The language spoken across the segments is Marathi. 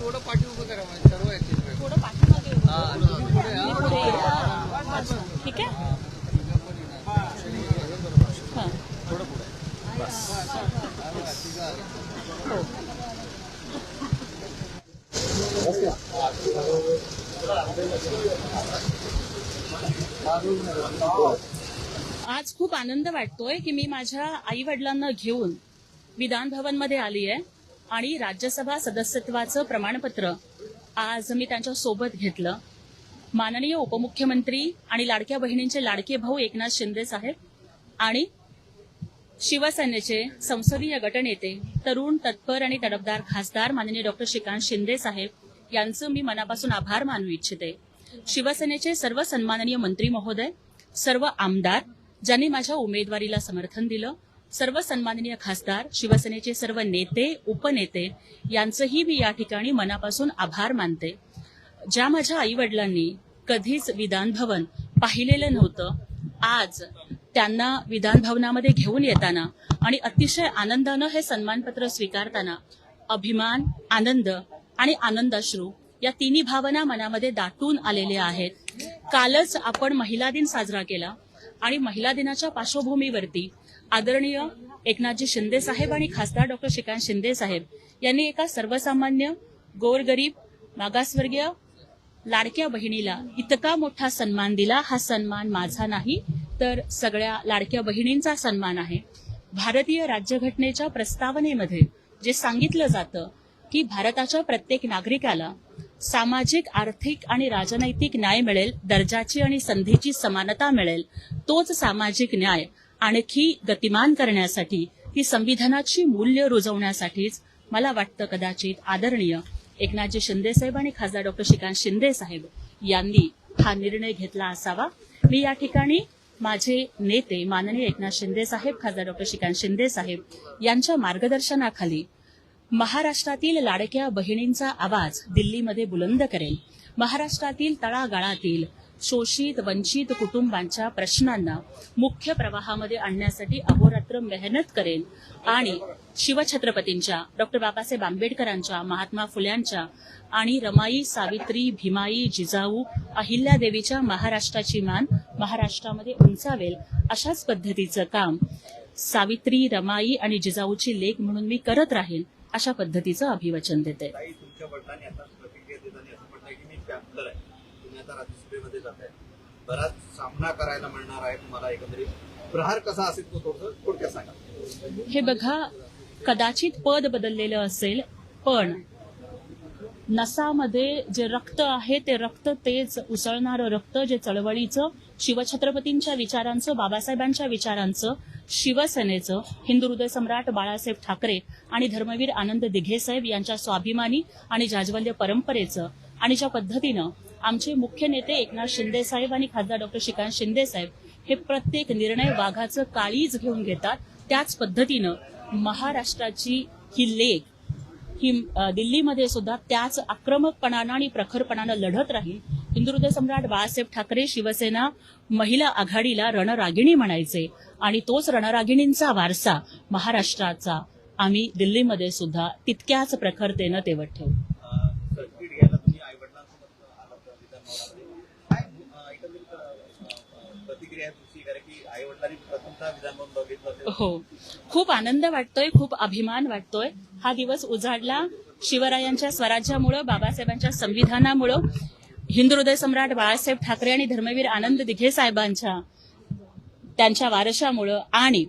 थोडं पाठी उभं करा म्हणजे सर्व येतील. थोडं पाठीमागे उभं हा, करा. तुम्ही पुढे या. मी पुढे येते. अच्छा, ठीक आहे. हां. थोडं पुढे बस. हो. आज खूप आनंद वाटतोय की मी माझ्या आई वडिलांना घेऊन विधान भवन मध्ये आली आहे आणि राज्यसभा सदस्यत्वाचं प्रमाणपत्र आज मी त्यांच्या सोबत घेतलं. माननीय उपमुख्यमंत्री आणि लाडक्या बहिणींचे लाडके भाऊ एकनाथ शिंदे साहेब आणि शिवसेनेचे संसदीय गटनेते तरुण तत्पर आणि तडफदार खासदार माननीय डॉक्टर श्रीकांत शिंदे साहेब यांचं मी मनापासून आभार मानू इच्छिते. शिवसेनेचे सर्व सन्माननीय मंत्री महोदय, सर्व आमदार ज्यांनी माझ्या उमेदवारीला समर्थन दिलं, सर्व सन्माननीय खासदार, शिवसेनेचे सर्व नेते उपनेते यांचंही मी या ठिकाणी मनापासून आभार मानते. ज्या माझ्या आई वडिलांनी कधीच विधान भवन पाहिलेलं नव्हतं, आज त्यांना विधान भवनामध्ये घेऊन येताना आणि अतिशय आनंदानं हे सन्मानपत्र स्वीकारताना अभिमान, आनंद आणि आनंदाश्रू या तिन्ही भावना मनामध्ये दाटून आलेल्या आहेत. कालच आपण महिला दिन साजरा केला आणि महिला दिनाच्या पार्श्वभूमीवरती आदरणीय एकनाथजी शिंदे साहेब आणि खासदार डॉक्टर श्रीकांत शिंदे साहेब यांनी एका सर्वसामान्य गोरगरीब मागासवर्गीय लाडक्या बहिणीला इतका मोठा सन्मान दिला. हा सन्मान माझा नाही तर सगळ्या लाडक्या बहिणींचा सन्मान आहे. भारतीय राज्यघटनेच्या प्रस्तावनेमध्ये जे सांगितलं जातं की भारताच्या प्रत्येक नागरिकाला सामाजिक, आर्थिक आणि राजनैतिक न्याय मिळेल, दर्जाची आणि संधीची समानता मिळेल, तोच सामाजिक न्याय आणखी गतिमान करण्यासाठी, ती संविधानाची मूल्य रुजवण्यासाठीच मला वाटतं कदाचित आदरणीय एकनाथजी शिंदे साहेब आणि खासदार डॉक्टर श्रीकांत शिंदे साहेब यांनी हा निर्णय घेतला असावा. मी या ठिकाणी माझे नेते माननीय एकनाथ शिंदे साहेब, खासदार डॉक्टर श्रीकांत शिंदे साहेब यांच्या मार्गदर्शनाखाली महाराष्ट्रातील लाडक्या बहिणींचा आवाज दिल्लीमध्ये बुलंद करेल. महाराष्ट्रातील तळागाळातील शोषित वंचित कुटुंबांच्या प्रश्नांना मुख्य प्रवाहामध्ये आणण्यासाठी अहोरात्र मेहनत करेन आणि शिवछत्रपतींच्या, डॉक्टर बाबासाहेब आंबेडकरांच्या, महात्मा फुल्यांच्या आणि रमाई, सावित्री, भीमाई, जिजाऊ, अहिल्यादेवीच्या महाराष्ट्राची मान महाराष्ट्रामध्ये उंचावेल अशाच पद्धतीचं काम सावित्री, रमाई आणि जिजाऊची लेक म्हणून मी करत राहीन अशा पद्धतीचं अभिवचन देते. तुमच्या वडिलांनी आता प्रतिक्रिया देताना असं म्हटलंय की मी कॅम्पलर आहे, तुम्ही आता राज्यसभेमध्ये जात आहे, बराच सामना करायला मिळणार आहे तुम्हाला. एकंदरीत प्रहार कसा असेल तो थोडं थोडक्यात सांगा. हे बघा, कदाचित पद बदललेलं असेल पण नसामध्ये जे रक्त आहे ते रक्त तेच उसळणारं रक्त, जे चळवळीचं, शिवछत्रपतींच्या विचारांचं, बाबासाहेबांच्या विचारांचं, शिवसेनेचं, हिंदू हृदय सम्राट बाळासाहेब ठाकरे आणि धर्मवीर आनंद दिघे साहेब यांच्या स्वाभिमानी आणि जाज्वल्य परंपरेचं आणि ज्या पद्धतीनं आमचे मुख्य नेते एकनाथ शिंदे साहेब आणि खासदार डॉक्टर श्रीकांत शिंदे साहेब हे प्रत्येक निर्णय वाघाचं काळीज घेऊन घेतात, त्याच पद्धतीनं महाराष्ट्राची ही लेख ही दिल्लीमध्ये सुद्धा त्याच आक्रमकपणानं आणि प्रखरपणानं लढत राहील. हिंदू हृदय सम्राट बाळासाहेब ठाकरे शिवसेना महिला आघाडीला रणरागिणी म्हणायचे आणि तोच रणरागिणींचा वारसा महाराष्ट्राचा आम्ही दिल्लीमध्ये सुद्धा तितक्याच प्रखरतेनं तेवत ठेवू. सर्किट घ्यायला तुम्ही आई वडिलांसोबत आलात विधानभवनामध्ये, काय एकंदरीत प्रतिक्रिया तुमची, कारण की आई वडिलांनी प्रथमतः विधानभवन बघितलं. हो, खूप आनंद वाटतोय, खूप अभिमान वाटतोय. हा दिवस उजाडला शिवरायांच्या स्वराज्यामुळं, बाबासाहेबांच्या संविधानामुळं, हिंदू हृदय सम्राट बाळासाहेब ठाकरे आणि धर्मवीर आनंद दिघे साहेबांच्या त्यांच्या वारशामुळं आणि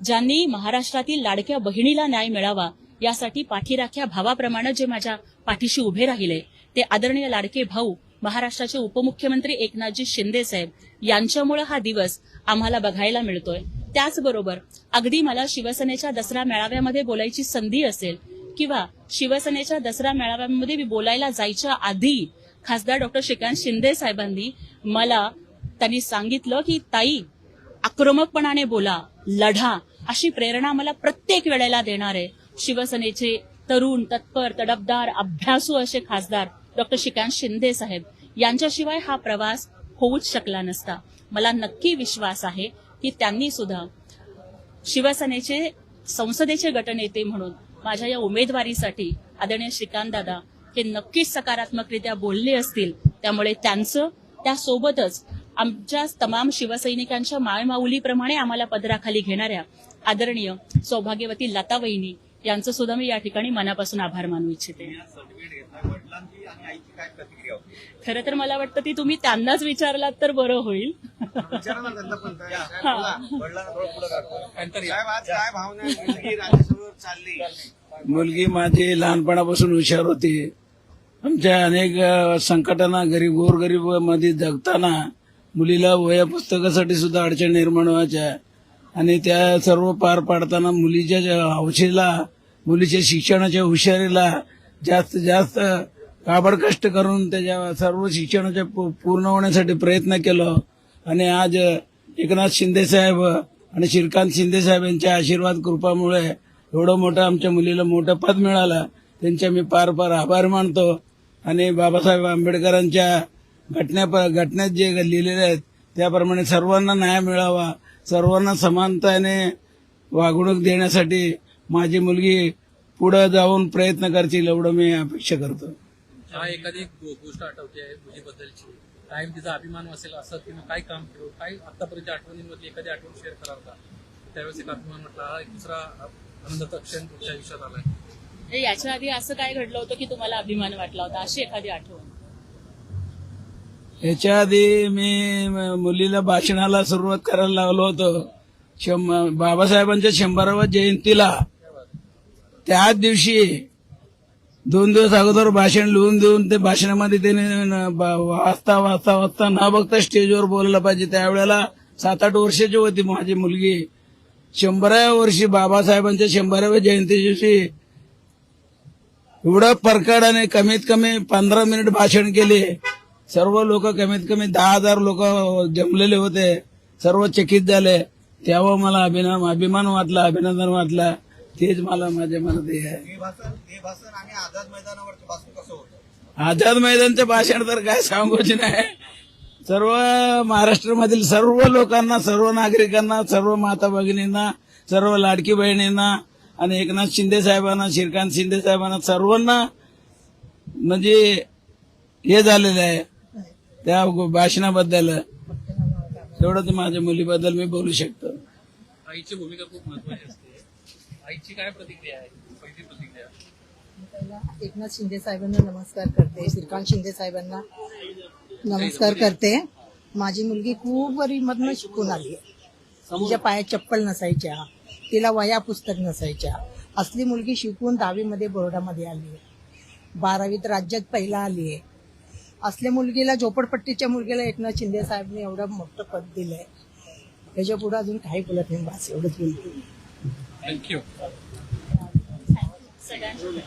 ज्यांनी महाराष्ट्रातील लाडक्या बहिणीला न्याय मिळावा यासाठी पाठीराख्या भावाप्रमाणे जे माझ्या पाठीशी उभे राहिले ते आदरणीय लाडके भाऊ महाराष्ट्राचे उपमुख्यमंत्री एकनाथजी शिंदे साहेब यांच्यामुळे हा दिवस आम्हाला बघायला मिळतोय. त्याचबरोबर अगदी मला शिवसेनेच्या दसरा मेळाव्यामध्ये बोलायची संधी असेल किंवा शिवसेनेच्या दसरा मेळाव्यामध्ये मी बोलायला जायच्या आधी खासदार डॉक्टर श्रीकांत शिंदे साहेबांनी त्यांनी सांगितलं की ताई, आक्रमकपणाने बोला, लढा, अशी प्रेरणा मला प्रत्येक वेळेला देणारे शिवसेनेचे तरुण तत्पर तडफदार अभ्यासू असे खासदार डॉक्टर श्रीकांत शिंदे साहेब यांच्याशिवाय हा प्रवास होऊच शकला नसता. मला नक्की विश्वास आहे की त्यांनी सुद्धा शिवसेनेचे संसदेचे गटनेते म्हणून माझ्या या उमेदवारीसाठी आदरणीय श्रीकांत दादा हे नक्कीच सकारात्मकरित्या बोलले असतील. त्यामुळे त्यांचं त्यासोबतच आमच्या तमाम शिवसैनिकांच्या मायमाऊलीप्रमाणे आम्हाला पदराखाली घेणाऱ्या आदरणीय सौभाग्यवती लता वहिनी यांचं सुद्धा मी या ठिकाणी मनापासून आभार मानू इच्छिते. सर्टिफिकेट घेतला वडिलांची आणि आईची काय प्रतिक्रिया होती? खरं तर मला वाटतं ती तुम्ही त्यांनाच विचारलात तर बरं होईल. विचारा ना त्यांना पण काय. हा. वडिलांना थोडं पुढे काढतो. साहेब आज काय भावना आहे? मुलगी राज्यसभेवर चालली. मुलगी माझी लहानपणापासून हुशार होती. आमच्या अनेक संकटांना गोरगरीब मध्ये जगताना मुलीला वह्या पुस्तकासाठी सुद्धा अडचण निर्माण व्हायच्या आणि त्या सर्व पार पाडताना मुलीच्या हौशेला, मुलीच्या शिक्षणाच्या हुशारीला जास्तीत जास्त काबड कष्ट करून त्याच्या सर्व शिक्षणाच्या पूर्ण होण्यासाठी प्रयत्न केला आणि आज एकनाथ शिंदे साहेब आणि श्रीकांत शिंदे साहेब यांच्या आशीर्वाद कृपामुळे एवढं मोठं आमच्या मुलीला मोठं पद मिळालं. त्यांच्या मी पार आभार मानतो. आणि बाबासाहेब आंबेडकरांच्या घटनेत जे लिहिलेले आहेत त्याप्रमाणे सर्वांना न्याय मिळावा, सर्वांना समानतेने वागणूक देण्यासाठी माझी मुलगी पुढे जाऊन प्रयत्न करतील एवढं मी अपेक्षा करतो. हा एखादी गोष्ट आठवते आहे मुलीबद्दलची, कायम तिचा अभिमान असेल असं तिनं काय काम केलं, काय आतापर्यंत आठवणींमधली एखादी आठवण शेअर कराल का? त्यावेळेस एक अभिमान म्हटला, हा एक दुसरा आनंदाचा क्षण तुमच्या आयुष्यात आलाय. याच्या आधी असं काय घडलं होतं की तुम्हाला अभिमान वाटला होता, अशी एखादी आठवण? याच्या आधी मी मुलीला भाषणाला सुरुवात करायला लागलो होतो बाबासाहेबांच्या 100व्या जयंतीला. त्याच दिवशी 2 दिवस अगोदर भाषण लिहून देऊन ते भाषणामध्ये त्याने वाचता न बघता स्टेजवर बोलायला पाहिजे. त्यावेळेला 7-8 वर्षाची होती माझी मुलगी. 100व्या वर्षी बाबासाहेबांच्या 100व्या जयंती दिवशी एवढं परकाडाने कमीत कमी 15 मिनिट भाषण केले. सर्व लोक कमीत कमी 10,000 लोक जमलेले होते. सर्व चकित झाले. तेव्हा मला अभिमान वाटला, अभिनंदन वाटला. तेच मला माझ्या मनात आहे. हे भाषण आणि आझाद मैदानावरचं भाषण कसं होतं? आझाद मैदानचं भाषण तर काय सांगूच नाही. सर्व महाराष्ट्रामधील सर्व लोकांना, सर्व नागरिकांना, सर्व माता भगिनींना, सर्व लाडकी बहिणींना आणि एकनाथ शिंदे साहेबांना, श्रीकांत शिंदे साहेबांना, सर्वांना म्हणजे हे झालेलं आहे त्या भाषणाबद्दल. एवढंच माझ्या मुलीबद्दल मी बोलू शकतो. आईची भूमिका खूप महत्वाची असते. आईची काय प्रतिक्रिया आहे? पहिली प्रतिक्रिया. पहिला एकनाथ शिंदे साहेबांना नमस्कार करते, श्रीकांत शिंदे साहेबांना नमस्कार करते. माझी मुलगी खूप गरीबमधनं शिकून आली आहे. तिच्या पायात चप्पल नसायच्या, तिला वह्या पुस्तक नसायच्या. असली मुलगी शिकून 10वी मध्ये बोर्डामध्ये आली आहे, 12वीत राज्यात पहिला आली आहे. असल्या मुलगीला, झोपडपट्टीच्या मुलगीला एकनाथ शिंदे साहेबांनी एवढं मोठं पद दिलंय. त्याच्या पुढे अजून काही बोलत नाही, बस एवढंच बोलतो. थँक्यू. सगळ्यांना